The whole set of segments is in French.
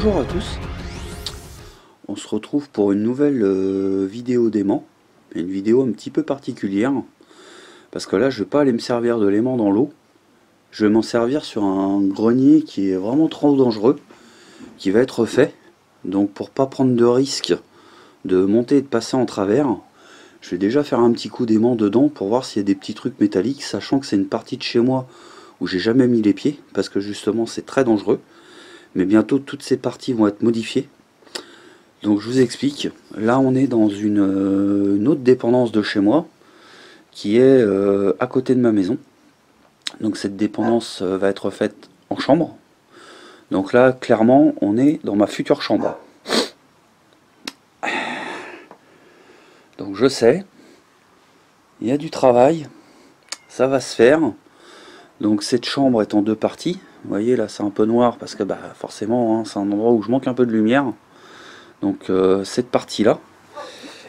Bonjour à tous, on se retrouve pour une nouvelle vidéo d'aimant, une vidéo un petit peu particulière, parce que là je vais pas aller me servir de l'aimant dans l'eau, je vais m'en servir sur un grenier qui est vraiment trop dangereux, qui va être fait, donc pour pas prendre de risque de monter et de passer en travers, je vais déjà faire un petit coup d'aimant dedans pour voir s'il y a des petits trucs métalliques, sachant que c'est une partie de chez moi où j'ai jamais mis les pieds, parce que justement c'est très dangereux. Mais bientôt toutes ces parties vont être modifiées. Donc je vous explique. Là on est dans une autre dépendance de chez moi, qui est à côté de ma maison. Donc cette dépendance va être faite en chambre. Donc là clairement on est dans ma future chambre. Donc je sais, il y a du travail, ça va se faire. Donc cette chambre est en deux parties. Vous voyez là c'est un peu noir parce que forcément hein, c'est un endroit où je manque un peu de lumière. Donc cette partie là.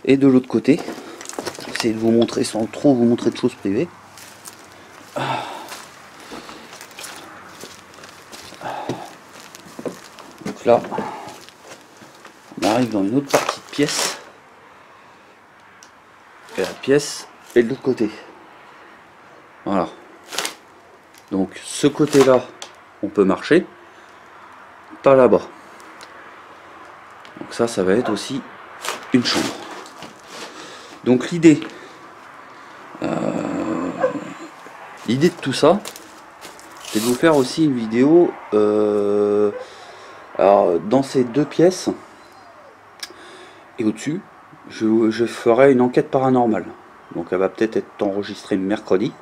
Et de l'autre côté, je vais essayer de vous montrer sans trop vous montrer de choses privées. Donc là, on arrive dans une autre partie de pièce. Et la pièce est de l'autre côté. Voilà. Donc ce côté là, on peut marcher, pas là-bas. Donc ça va être aussi une chambre. Donc l'idée de tout ça, c'est de vous faire aussi une vidéo alors, dans ces deux pièces et au-dessus, je ferai une enquête paranormale. Donc elle va peut-être être enregistrée mercredi.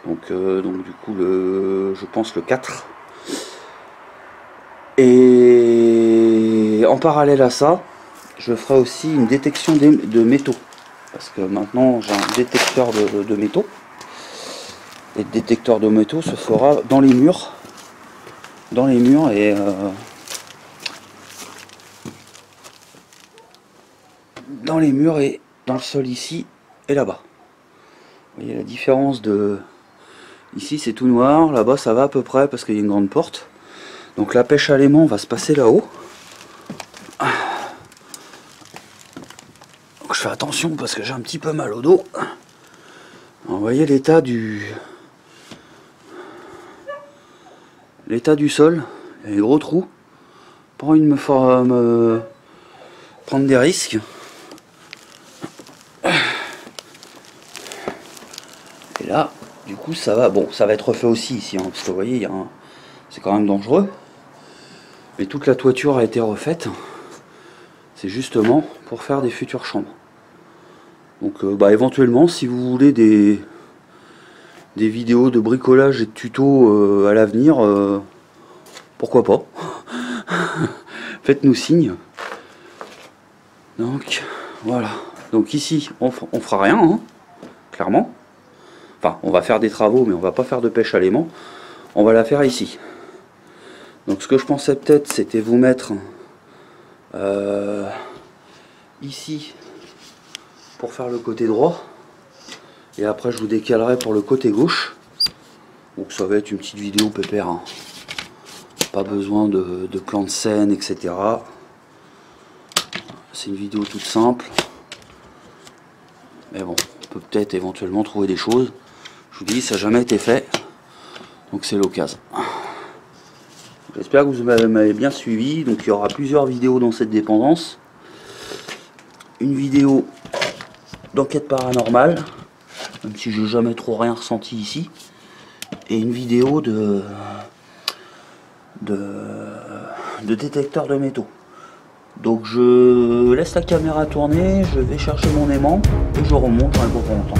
Donc du coup je pense le 4. Et en parallèle à ça, je ferai aussi une détection de métaux. Parce que maintenant j'ai un détecteur de métaux. Et le détecteur de métaux se fera dans les murs. Dans les murs et dans les murs et dans le sol ici et là-bas. Vous voyez la différence de... Ici c'est tout noir, là-bas ça va à peu près parce qu'il y a une grande porte. Donc la pêche à l'aimant va se passer là-haut. Donc je fais attention parce que j'ai un petit peu mal au dos. Alors, vous voyez l'état du sol, il y a des gros trous. Pas envie de me prendre des risques. Et là, du coup ça va, bon ça va être refait aussi ici, hein, parce que vous voyez, c'est quand même dangereux. Mais toute la toiture a été refaite. C'est justement pour faire des futures chambres. Donc éventuellement si vous voulez des vidéos de bricolage et de tutos à l'avenir, pourquoi pas. Faites-nous signe. Donc voilà. Donc ici on fera rien, hein, clairement. Enfin on va faire des travaux mais on va pas faire de pêche à l'aimant. On va la faire ici. Donc ce que je pensais peut-être c'était vous mettre ici pour faire le côté droit et après je vous décalerai pour le côté gauche. Donc ça va être une petite vidéo pépère, hein. Pas besoin de plan de scène etc. C'est une vidéo toute simple mais bon on peut peut-être éventuellement trouver des choses. Je vous dis ça n'a jamais été fait donc c'est l'occasion. J'espère que vous m'avez bien suivi. Donc il y aura plusieurs vidéos dans cette dépendance. Une vidéo d'enquête paranormale, même si j'ai jamais trop rien ressenti ici. Et une vidéo de détecteur de métaux. Donc je laisse la caméra tourner, je vais chercher mon aimant et je remonte dans un peu longtemps.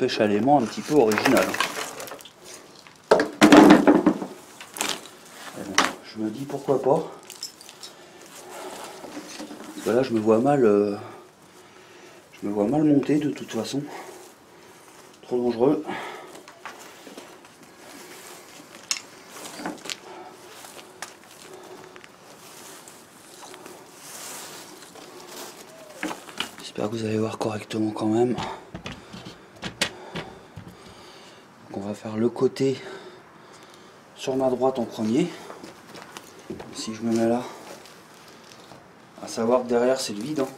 pêche à l'aimant un petit peu original. Je me dis pourquoi pas. Parce que là je me vois mal monter de toute façon. Trop dangereux. J'espère que vous allez voir correctement quand même. Donc on va faire le côté sur ma droite en premier. Si je me mets là, à savoir que derrière c'est le vide. Hein.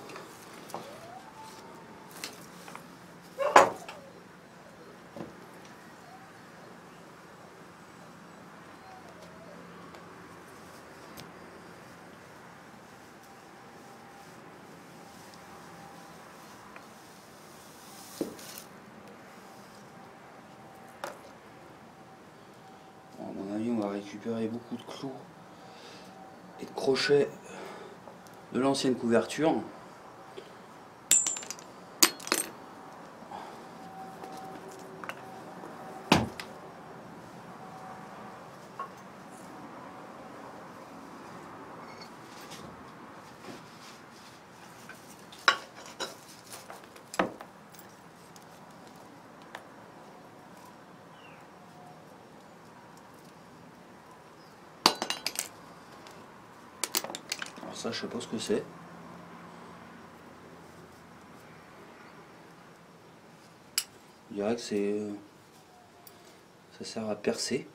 Bon, à mon avis, on va récupérer beaucoup de clous et de crochets de l'ancienne couverture. Alors ça, je sais pas ce que c'est. Je dirais que ça sert à percer.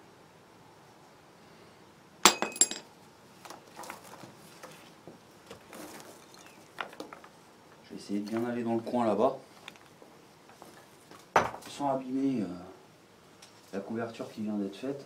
Je vais essayer de bien aller dans le coin là-bas, sans abîmer la couverture qui vient d'être faite.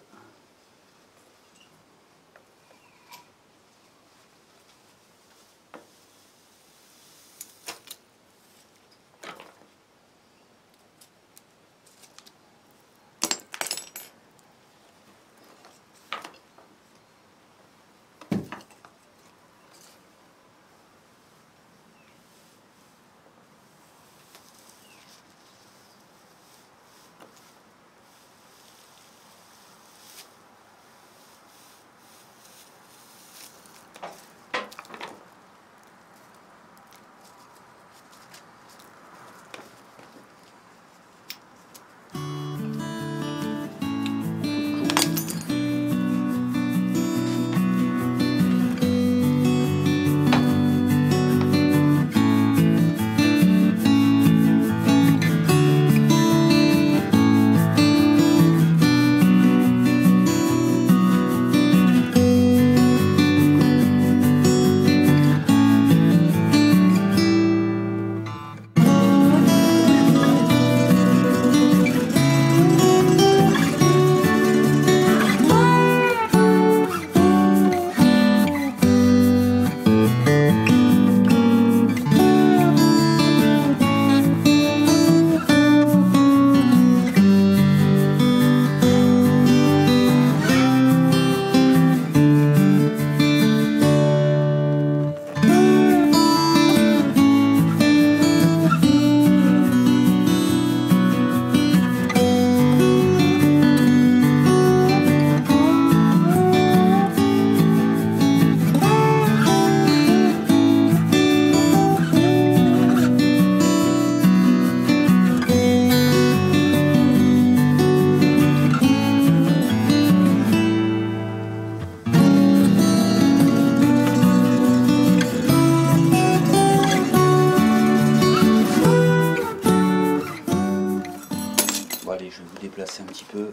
Allez, je vais vous déplacer un petit peu.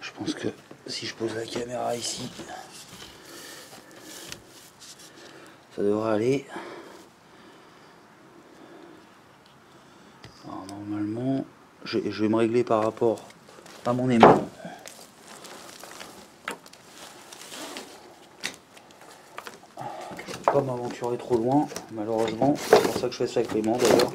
Je pense que si je pose la caméra ici, ça devrait aller. Alors normalement, je vais me régler par rapport à mon aimant. Je ne peux pas m'aventurer trop loin, malheureusement. C'est pour ça que je fais ça avec l'aimant d'ailleurs.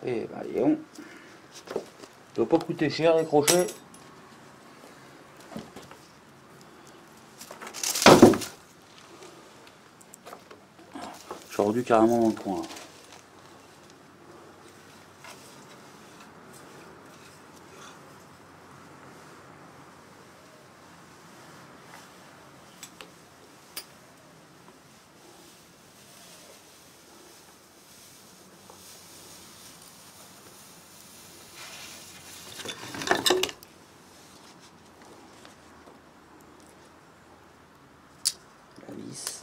Et bah, Léon, ça doit pas coûter cher les crochets. J'aurais rendu carrément dans le coin. La vis.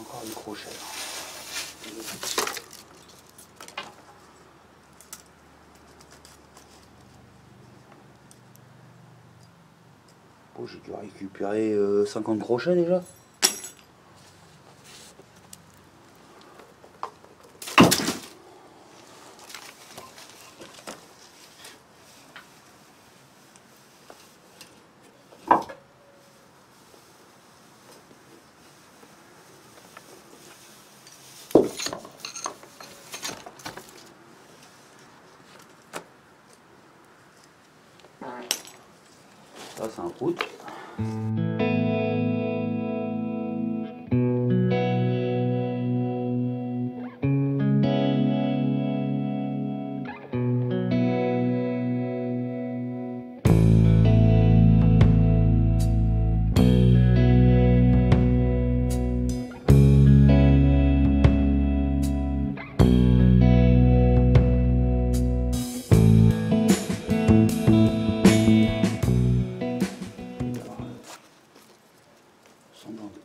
Encore du crochet. Bon, j'ai dû récupérer 50 crochets déjà. Ça c'est un prout.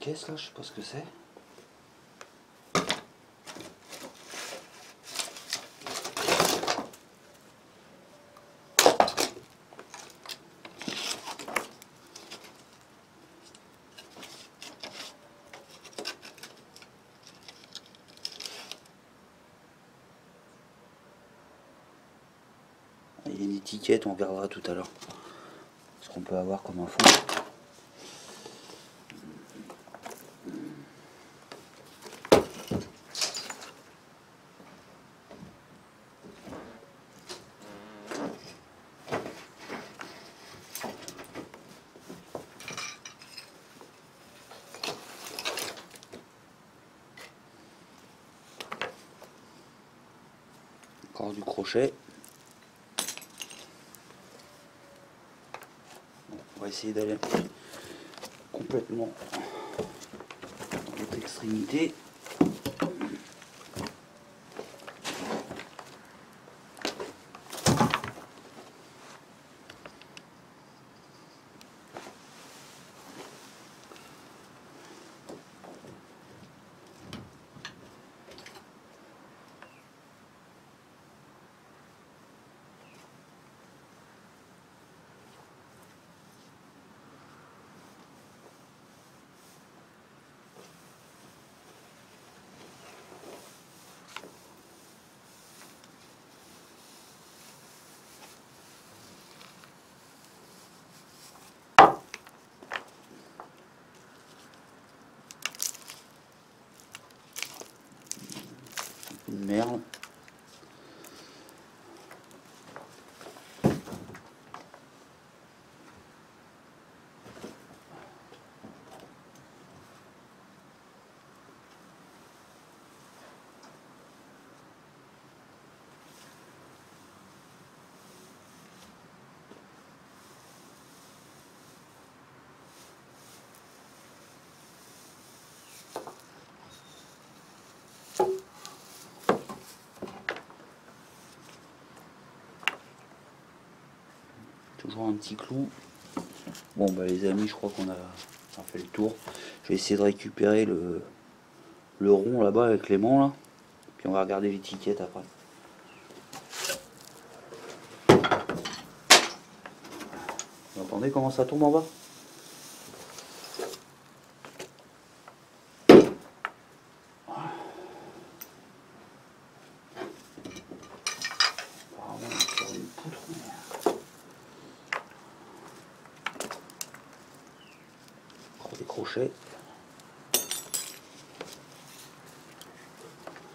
Caisse là, je sais pas ce que c'est. Il y a une étiquette, on regardera tout à l'heure ce qu'on peut avoir comme info. Encore du crochet. On va essayer d'aller complètement dans l'autre extrémité. Une merde. Toujours un petit clou. Bon bah les amis, je crois qu'on a fait le tour. Je vais essayer de récupérer le rond là-bas avec l'aimant là. Puis on va regarder l'étiquette après. Vous entendez comment ça tombe en bas? Des crochets.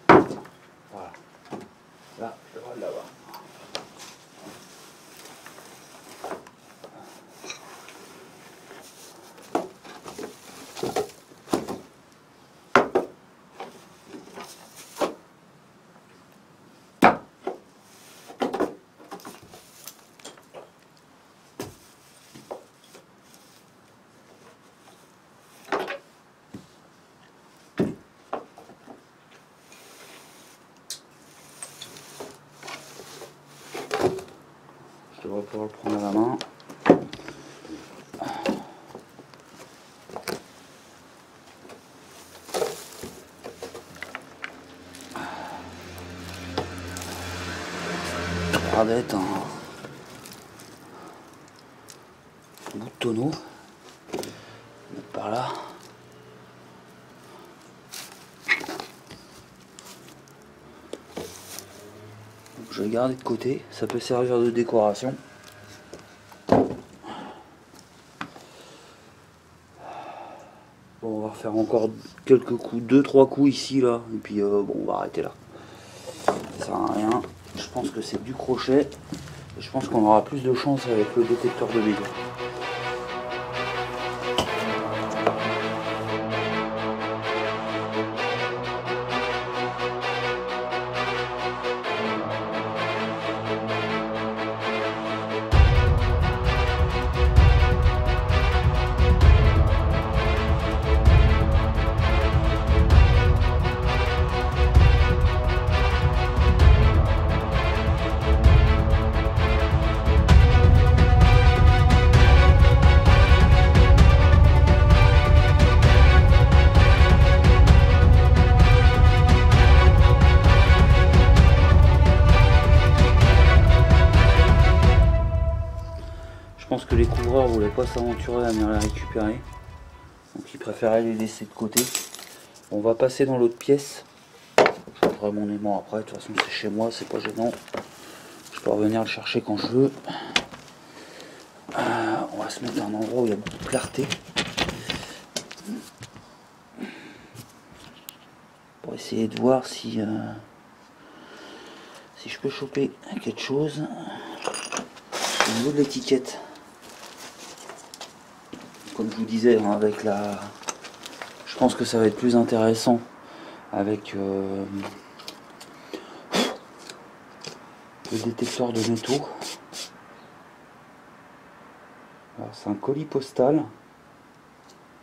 Voilà. Là, je devrais l'avoir. Je devrais pouvoir le prendre à la main. Ça a l'air d'être un bout de tonneau. Mettre par là. Je vais le garder de côté, ça peut servir de décoration. Bon, on va refaire encore quelques coups, 2-3 coups ici là, et puis bon, on va arrêter là. Ça sert à rien. Je pense que c'est du crochet, et je pense qu'on aura plus de chance avec le détecteur de métaux. Je pense que les couvreurs ne voulaient pas s'aventurer à venir les récupérer, donc ils préféraient les laisser de côté. On va passer dans l'autre pièce. Je ferai mon aimant après, de toute façon c'est chez moi, c'est pas gênant. Je peux revenir le chercher quand je veux. On va se mettre à un endroit où il y a beaucoup de clarté. Pour essayer de voir si je peux choper quelque chose au niveau de l'étiquette. Comme je vous disais, hein, avec la... Je pense que ça va être plus intéressant avec le détecteur de métaux. C'est un colis postal.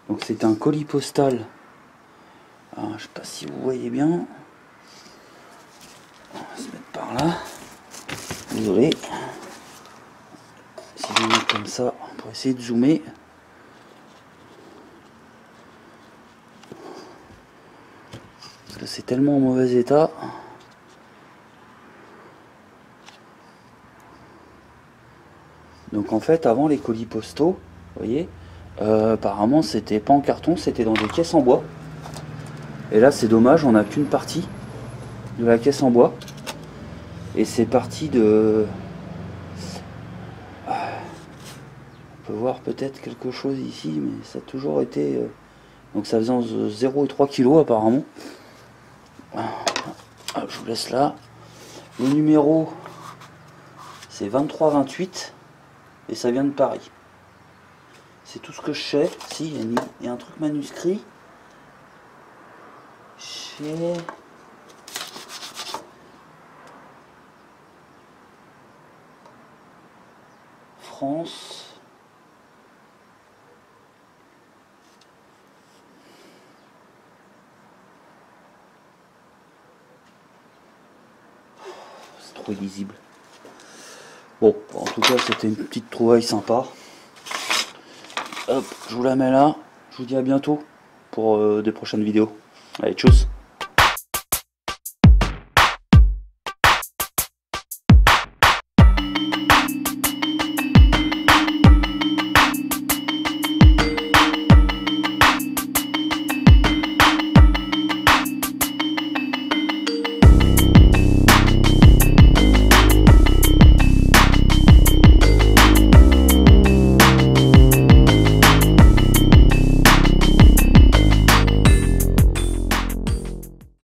Donc c'est un colis postal. Alors, je sais pas si vous voyez bien. On va se mettre par là. Désolé. Si je mets comme ça, pour essayer de zoomer. Parce que c'est tellement en mauvais état. Donc en fait, avant les colis postaux, vous voyez, apparemment c'était pas en carton, c'était dans des caisses en bois. Et là c'est dommage, on n'a qu'une partie de la caisse en bois. Et c'est parti de... On peut voir peut-être quelque chose ici, mais ça a toujours été... Donc ça faisait 0,3 kg apparemment. Je vous laisse là. Le numéro c'est 2328 et ça vient de Paris. C'est tout ce que je sais. Si, il y a un truc manuscrit. Chez... France. C'est trop illisible. Bon, en tout cas, c'était une petite trouvaille sympa. Hop, je vous la mets là. Je vous dis à bientôt pour des prochaines vidéos. Allez, tchuss.